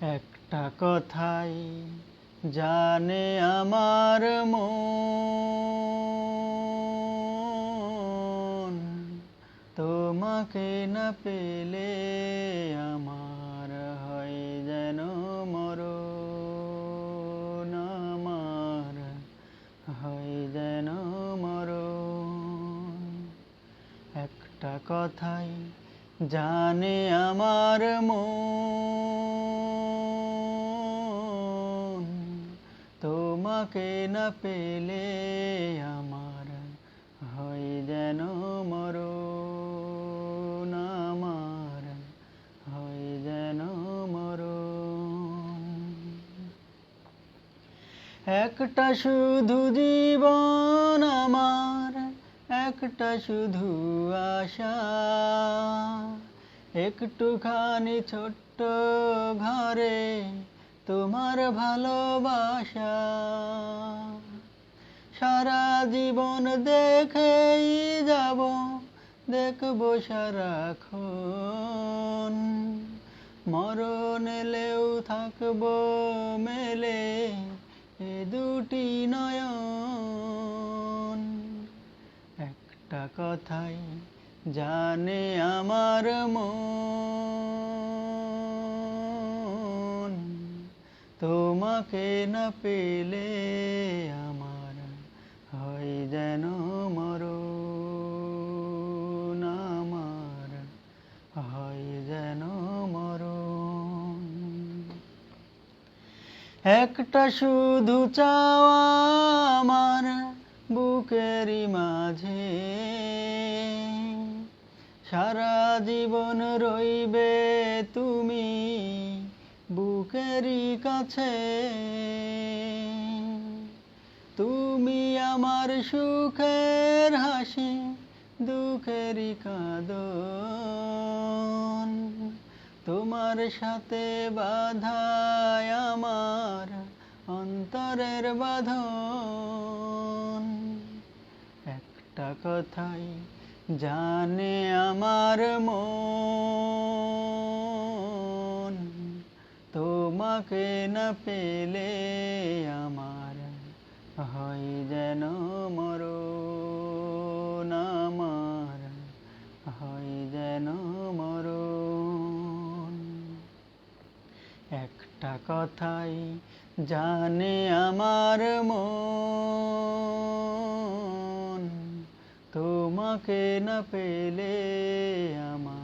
একটা কথাই জানে আমার মন, তোমাকে না পেলে আমার হয় যেন মরণ, আমার হয় যেন মরণ। একটা কথাই জানে আমার মন, তোমাকে না পেলে আমার হয় যেন মরণ, আমার হয় যেন মরণ। একটা শুধু জীবন আমার, একটা শুধু আশা, একটুখানি ছোট্ট ঘরে তোমার ভালোবাসা। সারা জীবন দেখেই যাব, দেখব সারাক্ষণ, মরণ এলেও থাকবো মেলে এ দুটি নয়ন। একটা কথাই জানে আমার মন, তোমাকে না পেলে আমার হয় যেন মরণ, আমার হয় যেন মরণ। একটা শুধু চাওয়া আমার বুকেরই মাঝে, সারা জীবন রইবে তুমি বুকেরই কাছে। তুমি আমার সুখের হাসি, দুঃখেরই কাঁদন, তোমার সাথে বাঁধায় আমার অন্তরের বাঁধন। একটা কথাই জানে আমার মন, তোমাকে না পেলে আমার হয় যেন মরণ, আমার হয় যেন মরণ। একটা কথাই জানে আমার মন, তোমাকে না পেলে আমার